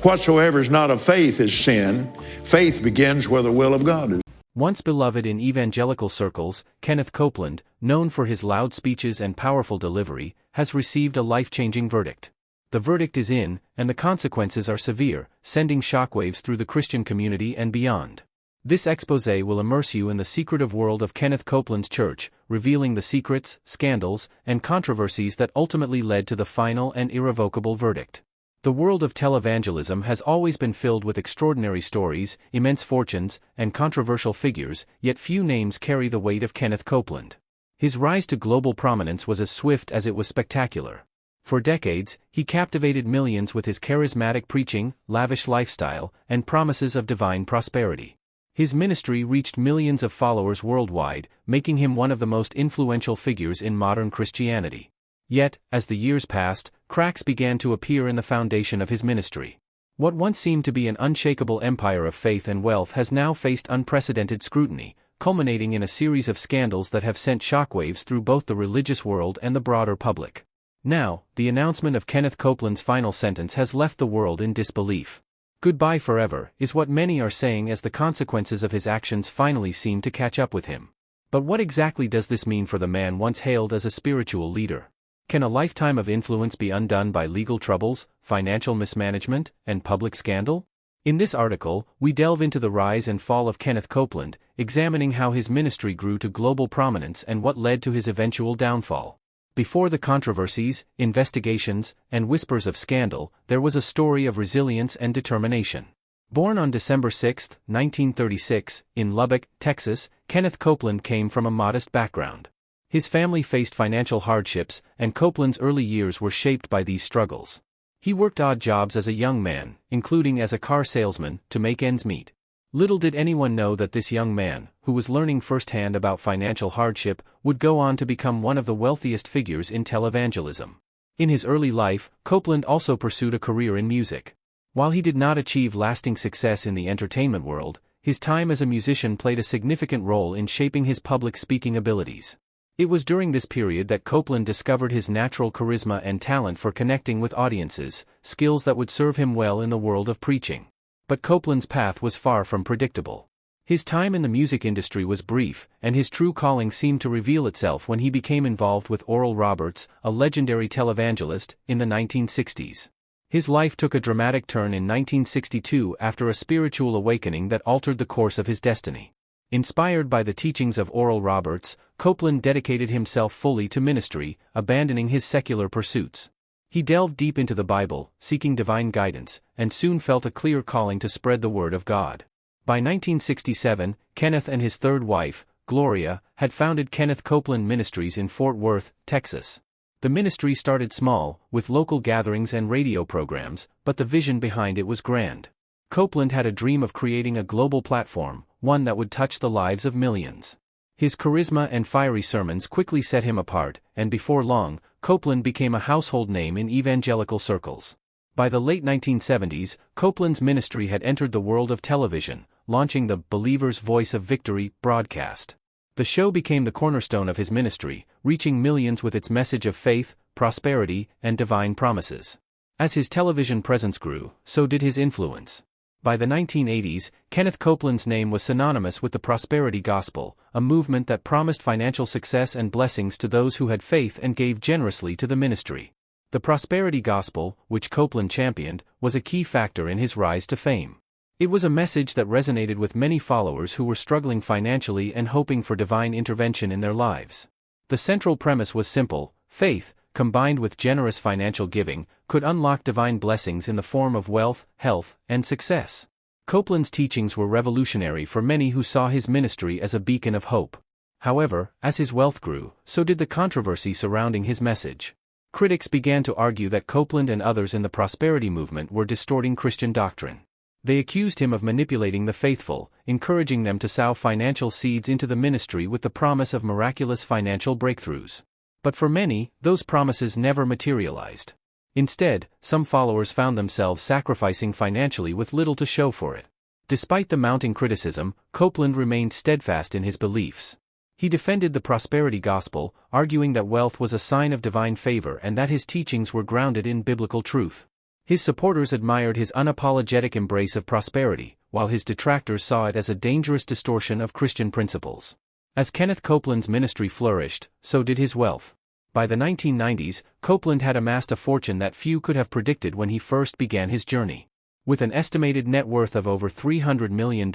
Whatsoever is not of faith is sin. Faith begins where the will of God is. Once beloved in evangelical circles, Kenneth Copeland, known for his loud speeches and powerful delivery, has received a life-changing verdict. The verdict is in, and the consequences are severe, sending shockwaves through the Christian community and beyond. This exposé will immerse you in the secretive world of Kenneth Copeland's church, revealing the secrets, scandals, and controversies that ultimately led to the final and irrevocable verdict. The world of televangelism has always been filled with extraordinary stories, immense fortunes, and controversial figures, yet few names carry the weight of Kenneth Copeland. His rise to global prominence was as swift as it was spectacular. For decades, he captivated millions with his charismatic preaching, lavish lifestyle, and promises of divine prosperity. His ministry reached millions of followers worldwide, making him one of the most influential figures in modern Christianity. Yet, as the years passed, cracks began to appear in the foundation of his ministry. What once seemed to be an unshakable empire of faith and wealth has now faced unprecedented scrutiny, culminating in a series of scandals that have sent shockwaves through both the religious world and the broader public. Now, the announcement of Kenneth Copeland's final sentence has left the world in disbelief. Goodbye forever, is what many are saying as the consequences of his actions finally seem to catch up with him. But what exactly does this mean for the man once hailed as a spiritual leader? Can a lifetime of influence be undone by legal troubles, financial mismanagement, and public scandal? In this article, we delve into the rise and fall of Kenneth Copeland, examining how his ministry grew to global prominence and what led to his eventual downfall. Before the controversies, investigations, and whispers of scandal, there was a story of resilience and determination. Born on December 6, 1936, in Lubbock, Texas, Kenneth Copeland came from a modest background. His family faced financial hardships, and Copeland's early years were shaped by these struggles. He worked odd jobs as a young man, including as a car salesman, to make ends meet. Little did anyone know that this young man, who was learning firsthand about financial hardship, would go on to become one of the wealthiest figures in televangelism. In his early life, Copeland also pursued a career in music. While he did not achieve lasting success in the entertainment world, his time as a musician played a significant role in shaping his public speaking abilities. It was during this period that Copeland discovered his natural charisma and talent for connecting with audiences, skills that would serve him well in the world of preaching. But Copeland's path was far from predictable. His time in the music industry was brief, and his true calling seemed to reveal itself when he became involved with Oral Roberts, a legendary televangelist, in the 1960s. His life took a dramatic turn in 1962 after a spiritual awakening that altered the course of his destiny. Inspired by the teachings of Oral Roberts, Copeland dedicated himself fully to ministry, abandoning his secular pursuits. He delved deep into the Bible, seeking divine guidance, and soon felt a clear calling to spread the word of God. By 1967, Kenneth and his third wife, Gloria, had founded Kenneth Copeland Ministries in Fort Worth, Texas. The ministry started small, with local gatherings and radio programs, but the vision behind it was grand. Copeland had a dream of creating a global platform, one that would touch the lives of millions. His charisma and fiery sermons quickly set him apart, and before long, Copeland became a household name in evangelical circles. By the late 1970s, Copeland's ministry had entered the world of television, launching the Believer's Voice of Victory broadcast. The show became the cornerstone of his ministry, reaching millions with its message of faith, prosperity, and divine promises. As his television presence grew, so did his influence. By the 1980s, Kenneth Copeland's name was synonymous with the prosperity gospel, a movement that promised financial success and blessings to those who had faith and gave generously to the ministry. The prosperity gospel, which Copeland championed, was a key factor in his rise to fame. It was a message that resonated with many followers who were struggling financially and hoping for divine intervention in their lives. The central premise was simple: faith, combined with generous financial giving, could unlock divine blessings in the form of wealth, health, and success. Copeland's teachings were revolutionary for many who saw his ministry as a beacon of hope. However, as his wealth grew, so did the controversy surrounding his message. Critics began to argue that Copeland and others in the prosperity movement were distorting Christian doctrine. They accused him of manipulating the faithful, encouraging them to sow financial seeds into the ministry with the promise of miraculous financial breakthroughs. But for many, those promises never materialized. Instead, some followers found themselves sacrificing financially with little to show for it. Despite the mounting criticism, Copeland remained steadfast in his beliefs. He defended the prosperity gospel, arguing that wealth was a sign of divine favor and that his teachings were grounded in biblical truth. His supporters admired his unapologetic embrace of prosperity, while his detractors saw it as a dangerous distortion of Christian principles. As Kenneth Copeland's ministry flourished, so did his wealth. By the 1990s, Copeland had amassed a fortune that few could have predicted when he first began his journey. With an estimated net worth of over $300 million,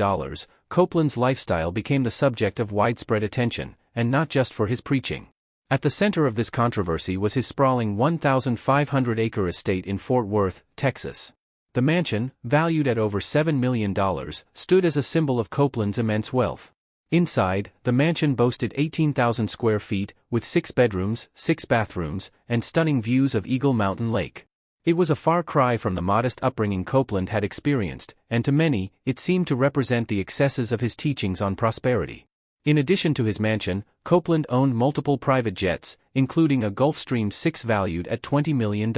Copeland's lifestyle became the subject of widespread attention, and not just for his preaching. At the center of this controversy was his sprawling 1,500-acre estate in Fort Worth, Texas. The mansion, valued at over $7 million, stood as a symbol of Copeland's immense wealth. Inside, the mansion boasted 18,000 square feet, with 6 bedrooms, 6 bathrooms, and stunning views of Eagle Mountain Lake. It was a far cry from the modest upbringing Copeland had experienced, and to many, it seemed to represent the excesses of his teachings on prosperity. In addition to his mansion, Copeland owned multiple private jets, including a Gulfstream 6 valued at $20 million.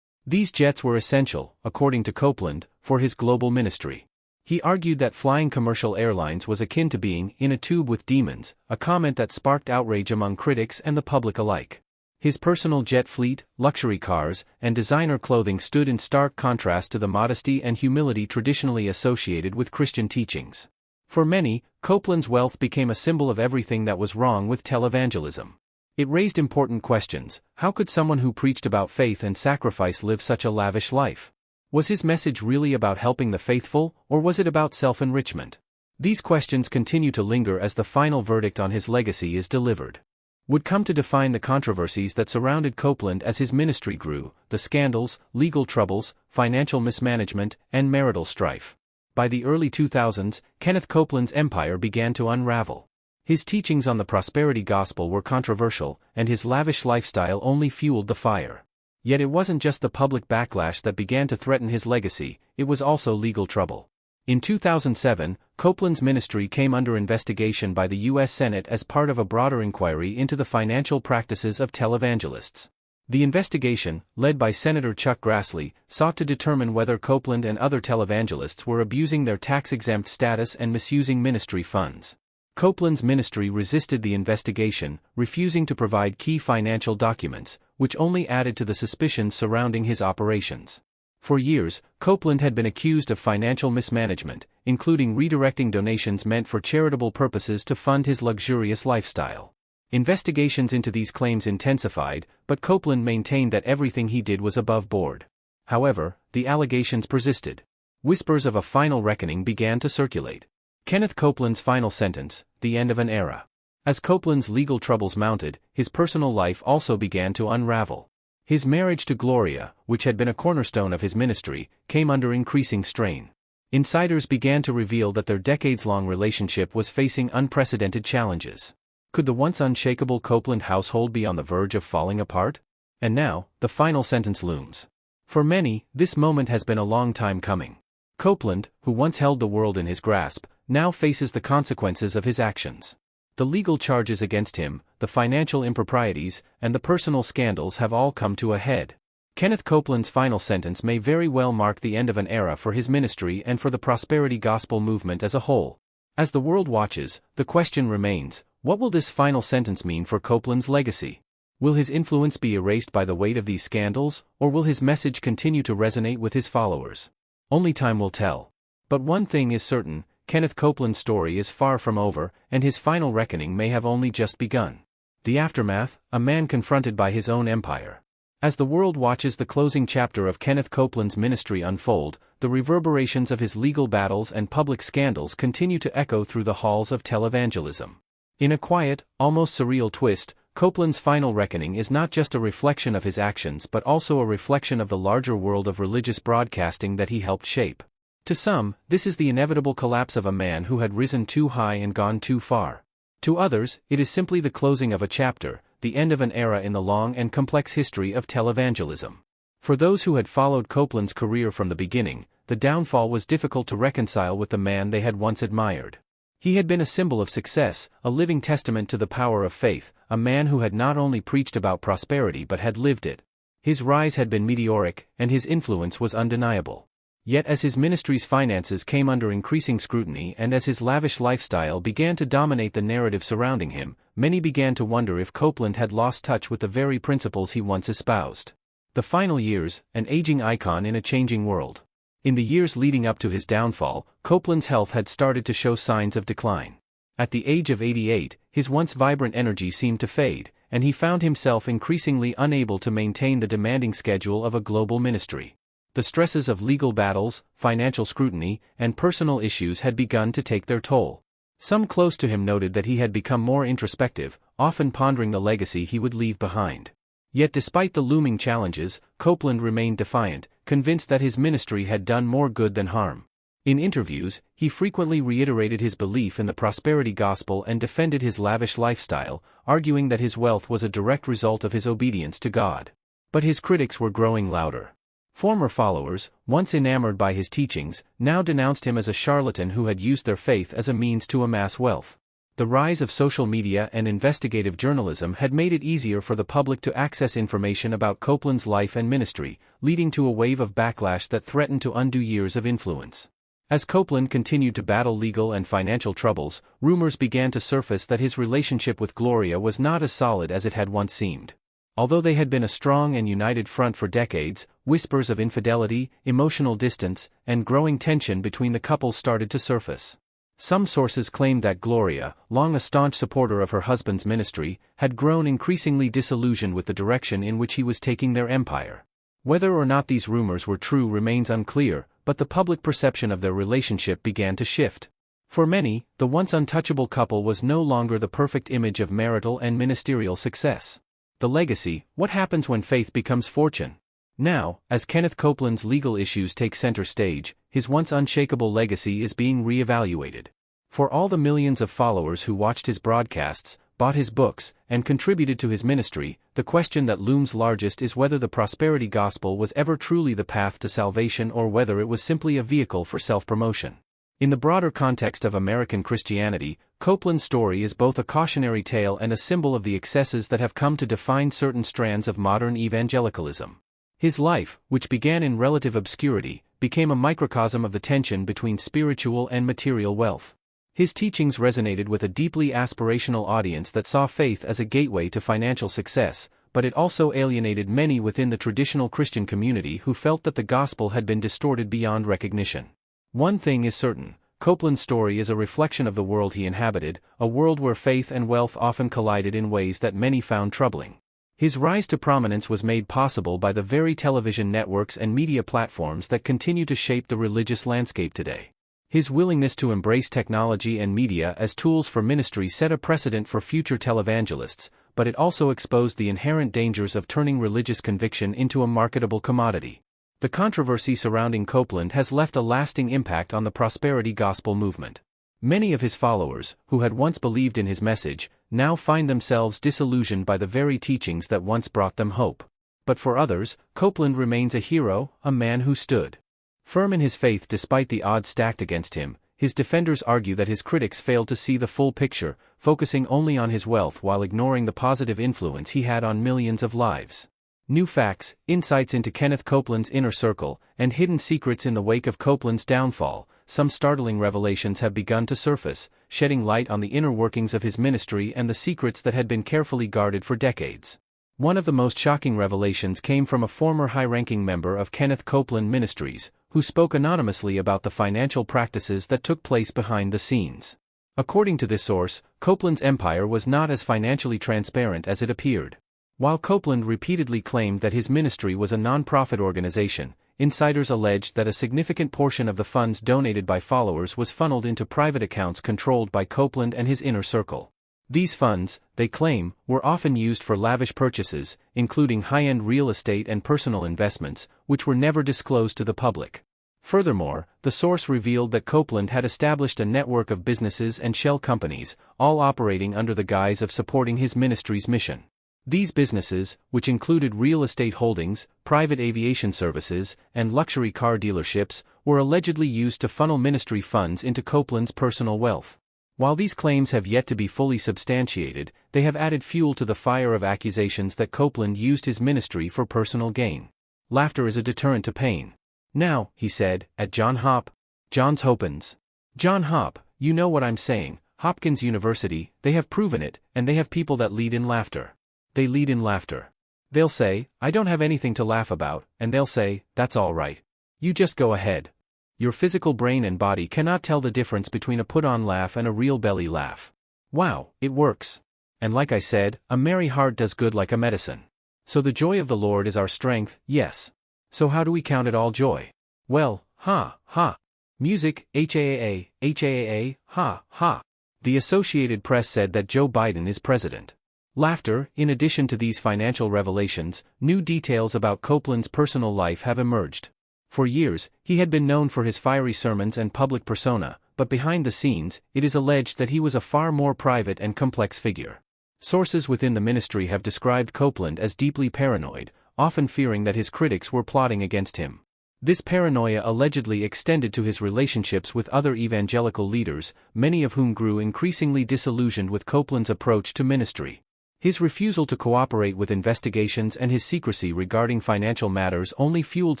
These jets were essential, according to Copeland, for his global ministry. He argued that flying commercial airlines was akin to being in a tube with demons, a comment that sparked outrage among critics and the public alike. His personal jet fleet, luxury cars, and designer clothing stood in stark contrast to the modesty and humility traditionally associated with Christian teachings. For many, Copeland's wealth became a symbol of everything that was wrong with televangelism. It raised important questions. How could someone who preached about faith and sacrifice live such a lavish life? Was his message really about helping the faithful, or was it about self-enrichment? These questions continue to linger as the final verdict on his legacy is delivered. Would come to define the controversies that surrounded Copeland as his ministry grew, the scandals, legal troubles, financial mismanagement, and marital strife. By the early 2000s, Kenneth Copeland's empire began to unravel. His teachings on the prosperity gospel were controversial, and his lavish lifestyle only fueled the fire. Yet it wasn't just the public backlash that began to threaten his legacy, it was also legal trouble. In 2007, Copeland's ministry came under investigation by the U.S. Senate as part of a broader inquiry into the financial practices of televangelists. The investigation, led by Senator Chuck Grassley, sought to determine whether Copeland and other televangelists were abusing their tax-exempt status and misusing ministry funds. Copeland's ministry resisted the investigation, refusing to provide key financial documents, which only added to the suspicions surrounding his operations. For years, Copeland had been accused of financial mismanagement, including redirecting donations meant for charitable purposes to fund his luxurious lifestyle. Investigations into these claims intensified, but Copeland maintained that everything he did was above board. However, the allegations persisted. Whispers of a final reckoning began to circulate. Kenneth Copeland's final sentence, the end of an era. As Copeland's legal troubles mounted, his personal life also began to unravel. His marriage to Gloria, which had been a cornerstone of his ministry, came under increasing strain. Insiders began to reveal that their decades-long relationship was facing unprecedented challenges. Could the once unshakable Copeland household be on the verge of falling apart? And now, the final sentence looms. For many, this moment has been a long time coming. Copeland, who once held the world in his grasp, now faces the consequences of his actions. The legal charges against him, the financial improprieties, and the personal scandals have all come to a head. Kenneth Copeland's final sentence may very well mark the end of an era for his ministry and for the prosperity gospel movement as a whole. As the world watches, the question remains, what will this final sentence mean for Copeland's legacy? Will his influence be erased by the weight of these scandals, or will his message continue to resonate with his followers? Only time will tell. But one thing is certain, Kenneth Copeland's story is far from over, and his final reckoning may have only just begun. The aftermath, a man confronted by his own empire. As the world watches the closing chapter of Kenneth Copeland's ministry unfold, the reverberations of his legal battles and public scandals continue to echo through the halls of televangelism. In a quiet, almost surreal twist, Copeland's final reckoning is not just a reflection of his actions but also a reflection of the larger world of religious broadcasting that he helped shape. To some, this is the inevitable collapse of a man who had risen too high and gone too far. To others, it is simply the closing of a chapter, the end of an era in the long and complex history of televangelism. For those who had followed Copeland's career from the beginning, the downfall was difficult to reconcile with the man they had once admired. He had been a symbol of success, a living testament to the power of faith, a man who had not only preached about prosperity but had lived it. His rise had been meteoric, and his influence was undeniable. Yet as his ministry's finances came under increasing scrutiny and as his lavish lifestyle began to dominate the narrative surrounding him, many began to wonder if Copeland had lost touch with the very principles he once espoused. The final years, an aging icon in a changing world. In the years leading up to his downfall, Copeland's health had started to show signs of decline. At the age of 88, his once vibrant energy seemed to fade, and he found himself increasingly unable to maintain the demanding schedule of a global ministry. The stresses of legal battles, financial scrutiny, and personal issues had begun to take their toll. Some close to him noted that he had become more introspective, often pondering the legacy he would leave behind. Yet despite the looming challenges, Copeland remained defiant, convinced that his ministry had done more good than harm. In interviews, he frequently reiterated his belief in the prosperity gospel and defended his lavish lifestyle, arguing that his wealth was a direct result of his obedience to God. But his critics were growing louder. Former followers, once enamored by his teachings, now denounced him as a charlatan who had used their faith as a means to amass wealth. The rise of social media and investigative journalism had made it easier for the public to access information about Copeland's life and ministry, leading to a wave of backlash that threatened to undo years of influence. As Copeland continued to battle legal and financial troubles, rumors began to surface that his relationship with Gloria was not as solid as it had once seemed. Although they had been a strong and united front for decades, whispers of infidelity, emotional distance, and growing tension between the couple started to surface. Some sources claimed that Gloria, long a staunch supporter of her husband's ministry, had grown increasingly disillusioned with the direction in which he was taking their empire. Whether or not these rumors were true remains unclear, but the public perception of their relationship began to shift. For many, the once untouchable couple was no longer the perfect image of marital and ministerial success. The legacy: what happens when faith becomes fortune? Now, as Kenneth Copeland's legal issues take center stage, his once unshakable legacy is being re-evaluated. For all the millions of followers who watched his broadcasts, bought his books, and contributed to his ministry, the question that looms largest is whether the prosperity gospel was ever truly the path to salvation or whether it was simply a vehicle for self-promotion. In the broader context of American Christianity, Copeland's story is both a cautionary tale and a symbol of the excesses that have come to define certain strands of modern evangelicalism. His life, which began in relative obscurity, became a microcosm of the tension between spiritual and material wealth. His teachings resonated with a deeply aspirational audience that saw faith as a gateway to financial success, but it also alienated many within the traditional Christian community who felt that the gospel had been distorted beyond recognition. One thing is certain: Copeland's story is a reflection of the world he inhabited, a world where faith and wealth often collided in ways that many found troubling. His rise to prominence was made possible by the very television networks and media platforms that continue to shape the religious landscape today. His willingness to embrace technology and media as tools for ministry set a precedent for future televangelists, but it also exposed the inherent dangers of turning religious conviction into a marketable commodity. The controversy surrounding Copeland has left a lasting impact on the prosperity gospel movement. Many of his followers, who had once believed in his message, now find themselves disillusioned by the very teachings that once brought them hope. But for others, Copeland remains a hero, a man who stood firm in his faith despite the odds stacked against him. His defenders argue that his critics failed to see the full picture, focusing only on his wealth while ignoring the positive influence he had on millions of lives. New facts, insights into Kenneth Copeland's inner circle, and hidden secrets in the wake of Copeland's downfall. Some startling revelations have begun to surface, shedding light on the inner workings of his ministry and the secrets that had been carefully guarded for decades. One of the most shocking revelations came from a former high-ranking member of Kenneth Copeland Ministries, who spoke anonymously about the financial practices that took place behind the scenes. According to this source, Copeland's empire was not as financially transparent as it appeared. While Copeland repeatedly claimed that his ministry was a non-profit organization, insiders alleged that a significant portion of the funds donated by followers was funneled into private accounts controlled by Copeland and his inner circle. These funds, they claim, were often used for lavish purchases, including high-end real estate and personal investments, which were never disclosed to the public. Furthermore, the source revealed that Copeland had established a network of businesses and shell companies, all operating under the guise of supporting his ministry's mission. These businesses, which included real estate holdings, private aviation services, and luxury car dealerships, were allegedly used to funnel ministry funds into Copeland's personal wealth. While these claims have yet to be fully substantiated, they have added fuel to the fire of accusations that Copeland used his ministry for personal gain. Laughter is a deterrent to pain. Now, he said, at Johns Hopkins. John Hop, you know what I'm saying, Hopkins University, they have proven it, and they have people that lead in laughter. They lead in laughter. They'll say, "I don't have anything to laugh about," and they'll say, "That's all right. You just go ahead." Your physical brain and body cannot tell the difference between a put-on laugh and a real belly laugh. Wow, it works. And like I said, a merry heart does good like a medicine. So the joy of the Lord is our strength, yes. So how do we count it all joy? Well, ha, ha. Music, HAAA, ha, ha. The Associated Press said that Joe Biden is president. Laughter. In addition to these financial revelations, new details about Copeland's personal life have emerged. For years, he had been known for his fiery sermons and public persona, but behind the scenes, it is alleged that he was a far more private and complex figure. Sources within the ministry have described Copeland as deeply paranoid, often fearing that his critics were plotting against him. This paranoia allegedly extended to his relationships with other evangelical leaders, many of whom grew increasingly disillusioned with Copeland's approach to ministry. His refusal to cooperate with investigations and his secrecy regarding financial matters only fueled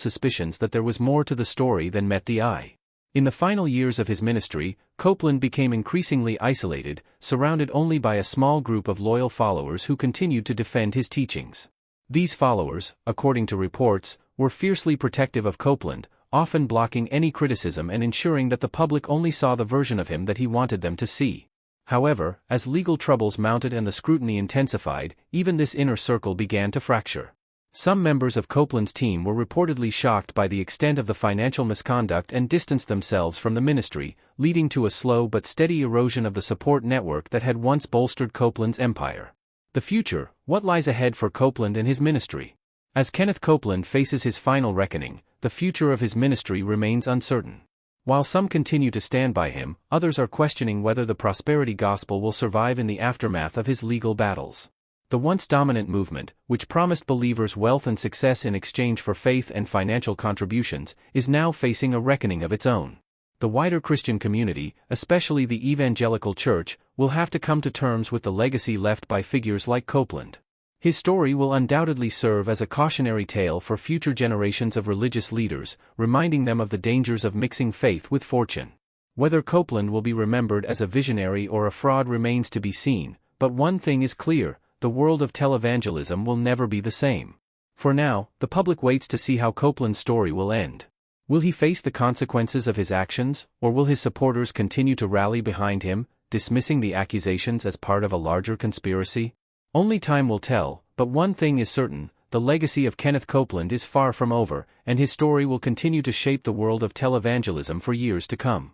suspicions that there was more to the story than met the eye. In the final years of his ministry, Copeland became increasingly isolated, surrounded only by a small group of loyal followers who continued to defend his teachings. These followers, according to reports, were fiercely protective of Copeland, often blocking any criticism and ensuring that the public only saw the version of him that he wanted them to see. However, as legal troubles mounted and the scrutiny intensified, even this inner circle began to fracture. Some members of Copeland's team were reportedly shocked by the extent of the financial misconduct and distanced themselves from the ministry, leading to a slow but steady erosion of the support network that had once bolstered Copeland's empire. The future. What lies ahead for Copeland and his ministry? As Kenneth Copeland faces his final reckoning, the future of his ministry remains uncertain. While some continue to stand by him, others are questioning whether the prosperity gospel will survive in the aftermath of his legal battles. The once dominant movement, which promised believers wealth and success in exchange for faith and financial contributions, is now facing a reckoning of its own. The wider Christian community, especially the evangelical church, will have to come to terms with the legacy left by figures like Copeland. His story will undoubtedly serve as a cautionary tale for future generations of religious leaders, reminding them of the dangers of mixing faith with fortune. Whether Copeland will be remembered as a visionary or a fraud remains to be seen, but one thing is clear: the world of televangelism will never be the same. For now, the public waits to see how Copeland's story will end. Will he face the consequences of his actions, or will his supporters continue to rally behind him, dismissing the accusations as part of a larger conspiracy? Only time will tell, but one thing is certain: the legacy of Kenneth Copeland is far from over, and his story will continue to shape the world of televangelism for years to come.